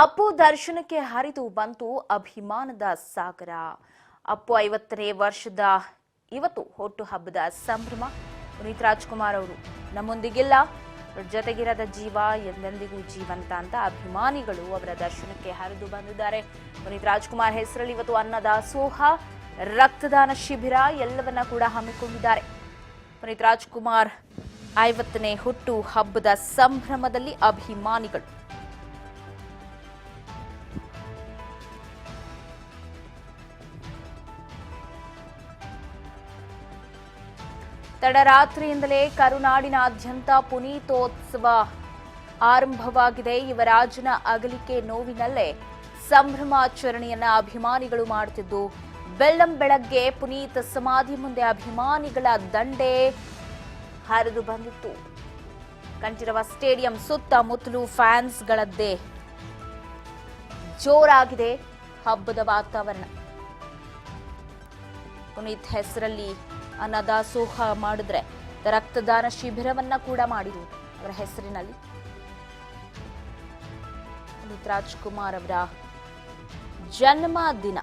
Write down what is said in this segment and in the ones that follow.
ಅಪ್ಪು ದರ್ಶನಕ್ಕೆ ಹರಿದು ಬಂತು ಅಭಿಮಾನದ ಸಾಗರ. ಅಪ್ಪು 50ನೇ ವರ್ಷದ ಇವತ್ತು ಹುಟ್ಟು ಹಬ್ಬದ ಸಂಭ್ರಮ. ಪುನೀತ್ ರಾಜ್ಕುಮಾರ್ ಅವರು ನಮ್ಮೊಂದಿಗಿಲ್ಲ, ಜೊತೆಗಿರದ ಜೀವ ಎಂದೆಂದಿಗೂ ಜೀವಂತ ಅಂತ ಅಭಿಮಾನಿಗಳು ಅವರ ದರ್ಶನಕ್ಕೆ ಹರಿದು ಬಂದಿದ್ದಾರೆ. ಪುನೀತ್ ರಾಜ್ಕುಮಾರ್ ಹೆಸರಲ್ಲಿ ಇವತ್ತು ಅನ್ನದಾಸೋಹ, ರಕ್ತದಾನ ಶಿಬಿರ ಎಲ್ಲವನ್ನ ಕೂಡ ಹಮ್ಮಿಕೊಂಡಿದ್ದಾರೆ. ಪುನೀತ್ ರಾಜ್ಕುಮಾರ್ 50ನೇ ಹುಟ್ಟು ಹಬ್ಬದ ಸಂಭ್ರಮದಲ್ಲಿ ಅಭಿಮಾನಿಗಳು. ತಡರಾತ್ರಿಯಿಂದಲೇ ಕರುನಾಡಿನಾದ್ಯಂತ ಪುನೀತೋತ್ಸವ ಆರಂಭವಾಗಿದೆ. ಯುವರಾಜನ ಅಗಲಿಕೆ ನೋವಿನಲ್ಲೇ ಸಂಭ್ರಮಾಚರಣೆಯನ್ನ ಅಭಿಮಾನಿಗಳು ಮಾಡುತ್ತಿದ್ದು, ಬೆಳ್ಳಂ ಬೆಳಗ್ಗೆ ಪುನೀತ್ ಸಮಾಧಿ ಮುಂದೆ ಅಭಿಮಾನಿಗಳ ದಂಡೇ ಹರಿದು ಬಂದಿತ್ತು. ಕಂಠೀರವ ಸ್ಟೇಡಿಯಂ ಸುತ್ತಮುತ್ತಲೂ ಫ್ಯಾನ್ಸ್ಗಳದ್ದೇ ಜೋರಾಗಿದೆ ಹಬ್ಬದ ವಾತಾವರಣ. ಪುನೀತ್ ಹೆಸರಲ್ಲಿ ಅನ್ನದಾಸೋಹ ಮಾಡಿದ್ರೆ ರಕ್ತದಾನ ಶಿಬಿರವನ್ನ ಕೂಡ ಮಾಡಿರುವುದು ಅವರ ಹೆಸರಿನಲ್ಲಿ. ಪುನೀತ್ ರಾಜ್ಕುಮಾರ್ ಅವರ ಜನ್ಮದಿನ.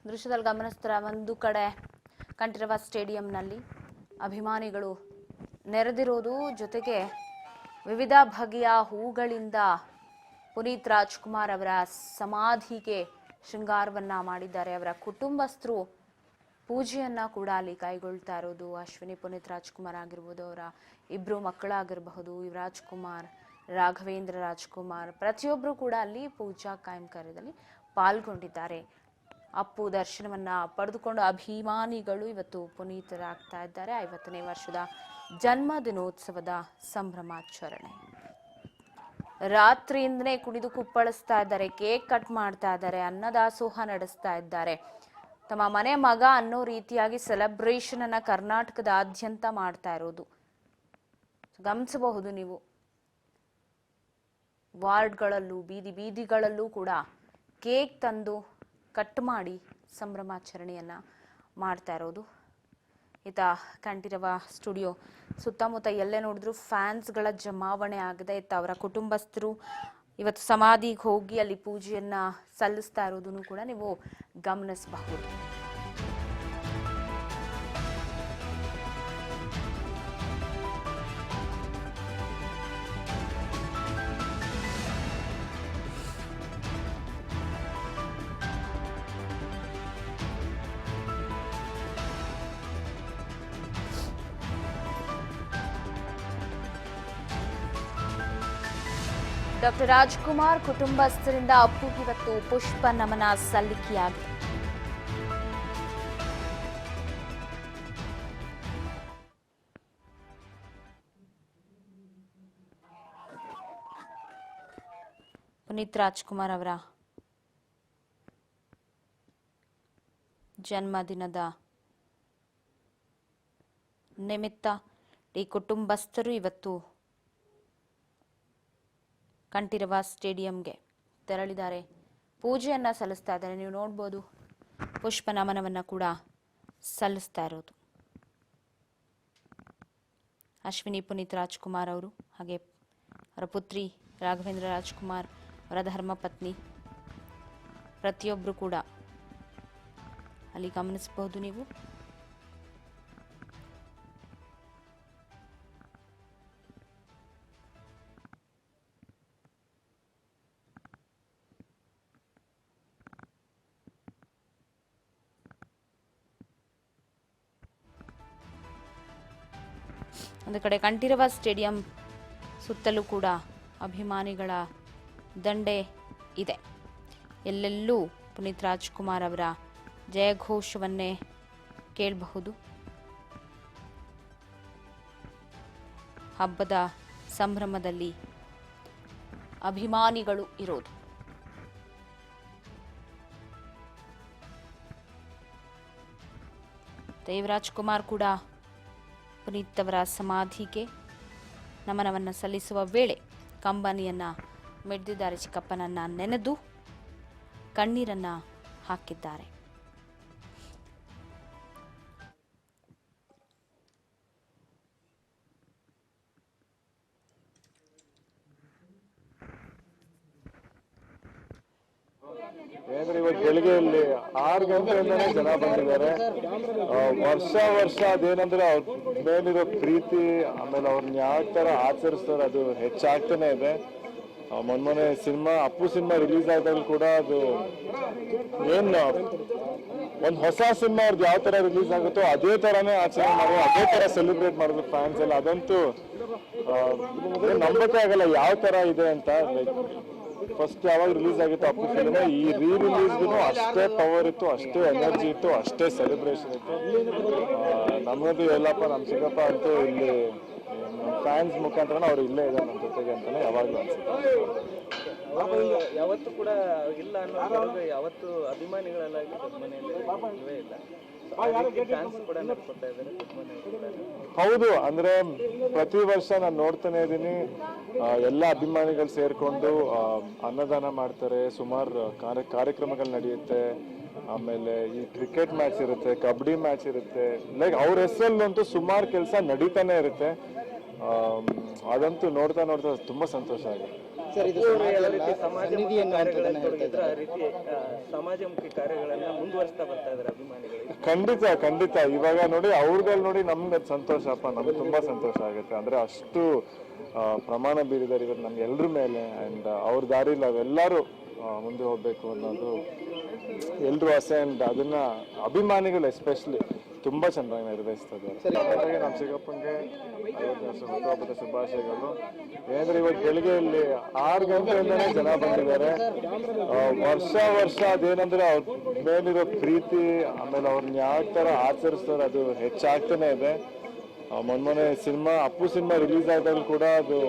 ದೃಶ್ಯದಲ್ಲಿ ಗಮನಿಸ್ತಾರ, ಒಂದು ಕಡೆ ಕಂಠೀರವ ಸ್ಟೇಡಿಯಂನಲ್ಲಿ ಅಭಿಮಾನಿಗಳು ನೆರೆದಿರೋದು, ಜೊತೆಗೆ ವಿವಿಧ ಬಗೆಯ ಹೂಗಳಿಂದ ಪುನೀತ್ ರಾಜ್ಕುಮಾರ್ ಅವರ ಸಮಾಧಿಗೆ ಶೃಂಗಾರವನ್ನ ಮಾಡಿದ್ದಾರೆ. ಅವರ ಕುಟುಂಬಸ್ಥರು ಪೂಜೆಯನ್ನ ಕೂಡ ಅಲ್ಲಿ ಕೈಗೊಳ್ತಾ ಇರೋದು. ಅಶ್ವಿನಿ ಪುನೀತ್ ರಾಜ್ಕುಮಾರ್ ಆಗಿರ್ಬೋದು, ಅವರ ಇಬ್ರು ಮಕ್ಕಳಾಗಿರಬಹುದು, ಯುವರಾಜ್ ಕುಮಾರ್, ರಾಘವೇಂದ್ರ ರಾಜ್ಕುಮಾರ್, ಪ್ರತಿಯೊಬ್ಬರು ಕೂಡ ಅಲ್ಲಿ ಪೂಜಾ ಕಾಯಂಕಾರ್ಯದಲ್ಲಿ ಪಾಲ್ಗೊಂಡಿದ್ದಾರೆ. ಅಪ್ಪು ದರ್ಶನವನ್ನ ಪಡೆದುಕೊಂಡು ಅಭಿಮಾನಿಗಳು ಇವತ್ತು ಪುನೀತರಾಗ್ತಾ ಇದ್ದಾರೆ. 50ನೇ ವರ್ಷದ ಜನ್ಮ ದಿನೋತ್ಸವದ ಸಂಭ್ರಮಾಚರಣೆ. ರಾತ್ರಿಯಿಂದನೇ ಕುಣಿದು ಕುಪ್ಪಳಿಸ್ತಾ ಇದ್ದಾರೆ, ಕೇಕ್ ಕಟ್ ಮಾಡ್ತಾ ಇದ್ದಾರೆ, ಅನ್ನದಾಸೋಹ ನಡೆಸ್ತಾ ಇದ್ದಾರೆ. ತಮ್ಮ ಮನೆ ಮಗ ಅನ್ನೋ ರೀತಿಯಾಗಿ ಸೆಲೆಬ್ರೇಷನ್ ಅನ್ನ ಕರ್ನಾಟಕದಾದ್ಯಂತ ಮಾಡ್ತಾ ಇರೋದು ಗಮನಿಸಬಹುದು ನೀವು. ವಾರ್ಡ್ಗಳಲ್ಲೂ ಬೀದಿ ಬೀದಿಗಳಲ್ಲೂ ಕೂಡ ಕೇಕ್ ತಂದು ಕಟ್ ಮಾಡಿ ಸಂಭ್ರಮಾಚರಣೆಯನ್ನ ಮಾಡ್ತಾ ಇರೋದು. ಈತ ಕಂಠೀರವ ಸ್ಟುಡಿಯೋ ಸುತ್ತಮುತ್ತ ಎಲ್ಲೇ ನೋಡಿದ್ರು ಫ್ಯಾನ್ಸ್ಗಳ ಜಮಾವಣೆ ಆಗಿದೆ. ಇತ್ತ ಅವರ ಕುಟುಂಬಸ್ಥರು ಇವತ್ತು ಸಮಾಧಿಗೆ ಹೋಗಿ ಅಲ್ಲಿ ಪೂಜೆಯನ್ನ ಸಲ್ಲಿಸ್ತಾ ಇರೋದನ್ನು ಕೂಡ ನೀವು ಗಮನಿಸಬಹುದು. ಡಾಕ್ಟರ್ ರಾಜ್ಕುಮಾರ್ ಕುಟುಂಬಸ್ಥರಿಂದ ಅಪ್ಪುಗೆ ಇವತ್ತು ಪುಷ್ಪ ನಮನ ಸಲ್ಲಿಕೆಯಾಗಿದೆ. ಪುನೀತ್ ರಾಜ್ಕುಮಾರ್ ಅವರ ಜನ್ಮದಿನದ ನಿಮಿತ್ತ ಈ ಕುಟುಂಬಸ್ಥರು ಇವತ್ತು ಕಂಠೀರವ ಸ್ಟೇಡಿಯಂಗೆ ತೆರಳಿದ್ದಾರೆ, ಪೂಜೆಯನ್ನ ಸಲ್ಲಿಸ್ತಾ ಇದ್ದಾರೆ. ನೀವು ನೋಡ್ಬೋದು ಪುಷ್ಪ ನಮನವನ್ನ ಕೂಡ ಸಲ್ಲಿಸ್ತಾ ಇರೋದು. ಅಶ್ವಿನಿ ಪುನೀತ್ ರಾಜ್ಕುಮಾರ್ ಅವರು ಹಾಗೆ ಅವರ ಪುತ್ರಿ ರಾಘವೇಂದ್ರ ರಾಜ್ಕುಮಾರ್ ಅವರ ಧರ್ಮಪತ್ನಿ ಪ್ರತಿಯೊಬ್ಬರು ಕೂಡ ಅಲ್ಲಿ ಗಮನಿಸಬಹುದು ನೀವು. ಒಂದು ಕಡೆ ಕಂಠೀರವ ಸ್ಟೇಡಿಯಂ ಸುತ್ತಲೂ ಕೂಡ ಅಭಿಮಾನಿಗಳ ದಂಡೆ ಇದೆ. ಎಲ್ಲೆಲ್ಲೂ ಪುನೀತ್ ರಾಜ್ಕುಮಾರ್ ಅವರ ಜಯಘೋಷವನ್ನೇ ಕೇಳಬಹುದು. ಹಬ್ಬದ ಸಂಭ್ರಮದಲ್ಲಿ ಅಭಿಮಾನಿಗಳು ಇರೋದು. ದೇವರಾಜ್ ಕುಮಾರ್ ಕೂಡ ಪುನೀತ್ ಅವರ ಸಮಾಧಿಗೆ ನಮನವನ್ನು ಸಲ್ಲಿಸುವ ವೇಳೆ ಕಂಬನಿಯನ್ನ ಮಿಡಿದಿದ್ದಾರೆ. ಚಿಕ್ಕಪ್ಪನನ್ನ ನೆನೆದು ಕಣ್ಣೀರನ್ನ ಹಾಕಿದ್ದಾರೆ. ಏನ್ರಿ ಇವತ್ತು ಬೆಳಿಗ್ಗೆ ಇಲ್ಲಿ 6 ಗಂಟೆಯಿಂದನೇ ಜನ ಬಂದಿದ್ದಾರೆ. ವರ್ಷ ಅದೇನಂದ್ರೆ ಅವ್ರ ಮೇಲಿರೋ ಪ್ರೀತಿ, ಆಮೇಲೆ ಅವ್ರನ್ನ ಯಾವ ತರ ಆಚರಿಸ್ತಾರೆ ಅದು ಹೆಚ್ಚಾಗ್ತಾನೆ ಇದೆ. ಮೊನ್ನೆ ಸಿನಿಮಾ ಅಪ್ಪು ಸಿನಿಮಾ ರಿಲೀಸ್ ಆದಾಗ ಕೂಡ ಅದು ಒಂದ್ ಹೊಸ ಸಿನಿಮಾ ಅವ್ರದ್ದು ಯಾವ ತರ ರಿಲೀಸ್ ಆಗುತ್ತೋ ಅದೇ ತರಾನೇ ಆಚರಣೆ ಮಾಡೋದು, ಅದೇ ತರ ಸೆಲೆಬ್ರೇಟ್ ಮಾಡೋದು ಫ್ಯಾನ್ಸ್ ಎಲ್ಲ. ಅದಂತೂ ನಂಬಕ್ಕೆ ಆಗಲ್ಲ ಯಾವ ತರ ಇದೆ ಅಂತ. ಫಸ್ಟ್ ಯಾವಾಗ ರಿಲೀಸ್ ಆಗಿತ್ತು ಅಪ್ಪು ಫಿಲ್ಮ್, ಈ ರಿಲೀಸ್ಗೂ ಅಷ್ಟೇ ಪವರ್ ಇತ್ತು, ಅಷ್ಟೇ ಎನರ್ಜಿ ಇತ್ತು, ಅಷ್ಟೇ ಸೆಲೆಬ್ರೇಷನ್ ಇತ್ತು. ನಮ್ಮದು ಎಲ್ಲಪ್ಪ ನಮ್ಮ ಚಿಕ್ಕಪ್ಪ ಅಂತೂ ಇಲ್ಲಿ ಫ್ಯಾನ್ಸ್ ಮುಖಾಂತರ ಅವ್ರು ಇಲ್ಲೇ ಇದ್ದಾರೆ ನಮ್ಮ ಜೊತೆಗೆ ಅಂತಾನೆ ಯಾವಾಗಲೂ ಅನ್ಸುತ್ತೆ. ಯಾವತ್ತು ಕೂಡ ಇಲ್ಲ ಅನ್ನೋ ಯಾವತ್ತು ಅಭಿಮಾನಿಗಳಲ್ಲಾಗಿ ಮನೆಯಲ್ಲಿ ಇವೇ ಇಲ್ಲ. ಹೌದು, ಅಂದ್ರೆ ಪ್ರತಿ ವರ್ಷ ನಾನು ನೋಡ್ತಾನೆ ಇದ್ದೀನಿ, ಎಲ್ಲ ಅಭಿಮಾನಿಗಳು ಸೇರ್ಕೊಂಡು ಅನ್ನದಾನ ಮಾಡ್ತಾರೆ, ಸುಮಾರು ಕಾರ್ಯಕ್ರಮಗಳು ನಡೆಯುತ್ತೆ. ಆಮೇಲೆ ಈ ಕ್ರಿಕೆಟ್ ಮ್ಯಾಚ್ ಇರುತ್ತೆ, ಕಬಡ್ಡಿ ಮ್ಯಾಚ್ ಇರುತ್ತೆ, ಲೈಕ್ ಅವ್ರ ಹೆಸರಲ್ಲಂತೂ ಸುಮಾರು ಕೆಲಸ ನಡೀತಾನೆ ಇರುತ್ತೆ. ಅದಂತೂ ನೋಡ್ತಾ ತುಂಬಾ ಸಂತೋಷ ಆಗುತ್ತೆ. ಸಮಾಜಮುಖಿ ಕಾರ್ಯಗಳನ್ನ ಮುಂದುವರಿಸ್ತಾ ಬರ್ತಾ ಇದ್ದಾರೆ ಅಭಿಮಾನಿಗಳು. ಖಂಡಿತ ಇವಾಗ ನೋಡಿ ಅವ್ರದಲ್ಲಿ ನೋಡಿ ನಮ್ಗೆ ಅದು ಸಂತೋಷಪ್ಪ, ನಮ್ಗೆ ತುಂಬಾ ಸಂತೋಷ ಆಗುತ್ತೆ. ಅಂದ್ರೆ ಅಷ್ಟು ಪ್ರಮಾಣ ಬೀರಿದ್ದಾರೆ ಇವತ್ತು ನಮ್ಗೆ ಎಲ್ರ ಮೇಲೆ. ಅಂಡ್ ಅವ್ರ ದಾರಿಲಿ ನಾವೆಲ್ಲರೂ ಮುಂದೆ ಹೋಗ್ಬೇಕು ಅನ್ನೋದು ಎಲ್ರು ಆಸೆ. ಅಂಡ್ ಅದನ್ನ ಅಭಿಮಾನಿಗಳು ಎಸ್ಪೆಷಲಿ ತುಂಬಾ ಚೆನ್ನಾಗಿ ನಿರ್ವಹಿಸ್ತಾರೆ. ನಮ್ಮ ಚಿಕ್ಕಪ್ಪಂಗೆ 50ನೇ ವರ್ಷ ಹುಟ್ಟುಹಬ್ಬದ ಶುಭಾಶಯಗಳು. ಏನಂದ್ರೆ ಇವತ್ತು ಬೆಳಿಗ್ಗೆ ಇಲ್ಲಿ 6 ಗಂಟೆಯಿಂದನೇ ಜನ ಬಂದಿದ್ದಾರೆ. ವರ್ಷ ಅದೇನಂದ್ರೆ ಅವ್ರ ಮೇಲಿರೋ ಪ್ರೀತಿ, ಆಮೇಲೆ ಅವ್ರನ್ನ ಯಾವ ತರ ಆಚರಿಸ್ತಾರೆ ಅದು ಹೆಚ್ಚಾಗ್ತಾನೆ ಇದೆ. ಮೊನ್ನೆ ಸಿನಿಮಾ ಅಪ್ಪು ಸಿನಿಮಾ ರಿಲೀಸ್ ಆದಾಗ ಕೂಡ ಅದು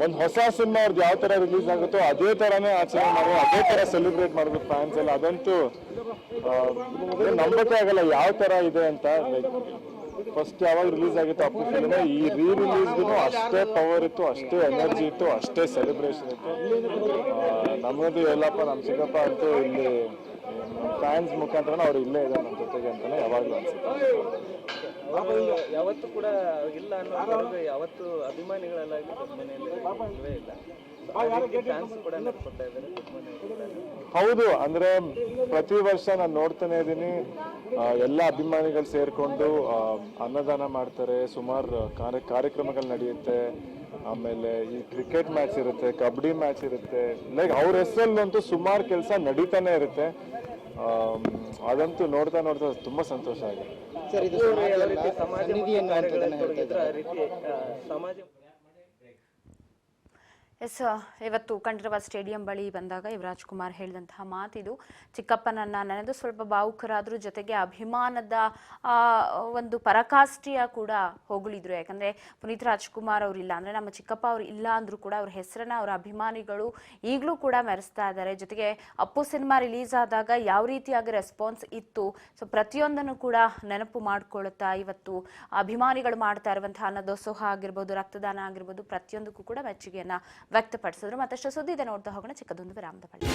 ಒಂದ್ ಹೊಸ ಸಿನಿಮಾ ಅವ್ರದ್ದು ಯಾವ ತರ ರಿಲೀಸ್ ಆಗುತ್ತೋ ಅದೇ ತರಾನೇ ಆಚರಣೆ ಮಾಡೋದು, ಅದೇ ತರ ಸೆಲೆಬ್ರೇಟ್ ಮಾಡೋದು ಫ್ಯಾನ್ಸ್ ಎಲ್ಲ. ಅದಂತೂ ನಂಬಕ್ಕೆ ಆಗಲ್ಲ ಯಾವ ತರ ಇದೆ ಅಂತ. ಫಸ್ಟ್ ಯಾವಾಗ ರಿಲೀಸ್ ಆಗಿತ್ತು ಅಪ್ಪು ಫಿಲ್ಮ್, ಈ ರಿಲೀಸ್ಗೂ ಅಷ್ಟೇ ಪವರ್ ಇತ್ತು, ಅಷ್ಟೇ ಎನರ್ಜಿ ಇತ್ತು, ಅಷ್ಟೇ ಸೆಲೆಬ್ರೇಷನ್ ಇತ್ತು. ನಮ್ಮದು ಎಲ್ಲಪ್ಪ ನಮ್ಮ ಚಿಕ್ಕಪ್ಪ ಅಂತೂ ಇಲ್ಲಿ ಫ್ಯಾನ್ಸ್ ಮುಖಾಂತರ ಅವ್ರು ಇಲ್ಲೇ ಇದ್ದಾರೆ ನಮ್ಮ ಜೊತೆಗೆ ಅಂತಲೇ ಯಾವಾಗಲೂ ಅನಿಸುತ್ತೆ. ಅವರು ಯಾವತ್ತೂ ಕೂಡ ಇಲ್ಲ ಅನ್ನೋ ಯಾವತ್ತು ಅಭಿಮಾನಿಗಳಲ್ಲಾಗಿ ಮನೆಯಲ್ಲಿ ಇಲ್ಲವೇ ಇಲ್ಲ. ಫ್ಯಾನ್ಸ್ ಕೂಡ ನಡ್ಕೊತಾ ಇದ್ದಾರೆ ಹೌದು. ಅಂದ್ರೆ ಪ್ರತಿ ವರ್ಷ ನಾನು ನೋಡ್ತಾನೆ ಇದ್ದೀನಿ, ಎಲ್ಲ ಅಭಿಮಾನಿಗಳು ಸೇರ್ಕೊಂಡು ಅನ್ನದಾನ ಮಾಡ್ತಾರೆ, ಸುಮಾರು ಕಾರ್ಯಕ್ರಮಗಳು ನಡೆಯುತ್ತೆ. ಆಮೇಲೆ ಈ ಕ್ರಿಕೆಟ್ ಮ್ಯಾಚ್ ಇರುತ್ತೆ, ಕಬಡ್ಡಿ ಮ್ಯಾಚ್ ಇರುತ್ತೆ, ಲೈಕ್ ಅವ್ರ ಹೆಸರಲ್ಲಂತೂ ಸುಮಾರು ಕೆಲಸ ನಡೀತಾನೆ ಇರುತ್ತೆ. ಅದಂತೂ ನೋಡ್ತಾ ನೋಡ್ತಾ ತುಂಬಾ ಸಂತೋಷ ಆಗುತ್ತೆ. ಎಸ್, ಇವತ್ತು ಕಂಠೀರವ ಸ್ಟೇಡಿಯಂ ಬಳಿ ಬಂದಾಗ ಯುವರಾಜ್ ಕುಮಾರ್ ಹೇಳಿದಂತಹ ಮಾತಿದು. ಚಿಕ್ಕಪ್ಪನನ್ನ ನೆನೆದು ಸ್ವಲ್ಪ ಭಾವುಕರಾದ್ರು, ಜೊತೆಗೆ ಅಭಿಮಾನದ ಒಂದು ಪರಾಕಾಷ್ಠೆಯ ಕೂಡ ಹೊಗಳಿದ್ರು. ಯಾಕಂದ್ರೆ ಪುನೀತ್ ರಾಜ್ಕುಮಾರ್ ಅವ್ರು ಇಲ್ಲ ಅಂದ್ರೆ, ನಮ್ಮ ಚಿಕ್ಕಪ್ಪ ಅವ್ರು ಇಲ್ಲ ಅಂದ್ರೂ ಕೂಡ ಅವ್ರ ಹೆಸರನ್ನ ಅವರ ಅಭಿಮಾನಿಗಳು ಈಗಲೂ ಕೂಡ ಮೆರೆಸ್ತಾ ಇದ್ದಾರೆ. ಜೊತೆಗೆ ಅಪ್ಪು ಸಿನಿಮಾ ರಿಲೀಸ್ ಆದಾಗ ಯಾವ ರೀತಿಯಾಗಿ ರೆಸ್ಪಾನ್ಸ್ ಇತ್ತು, ಸೊ ಪ್ರತಿಯೊಂದನ್ನು ಕೂಡ ನೆನಪು ಮಾಡ್ಕೊಳ್ತಾ ಇವತ್ತು ಅಭಿಮಾನಿಗಳು ಮಾಡ್ತಾ ಇರುವಂತಹ ಅನ್ನದಾಸೋಹ ಆಗಿರ್ಬೋದು, ರಕ್ತದಾನ ಆಗಿರ್ಬೋದು, ಪ್ರತಿಯೊಂದಕ್ಕೂ ಕೂಡ ಮೆಚ್ಚುಗೆಯನ್ನ ವ್ಯಕ್ತಪಡಿಸಿದ್ರು. ಮತ್ತಷ್ಟು ಸುದ್ದಿ ಇದೆ, ನೋಡ್ತಾ ಹೋಗೋಣ ಚಿಕ್ಕದೊಂದು ವಿರಾಮದ ಬಳಿಕ.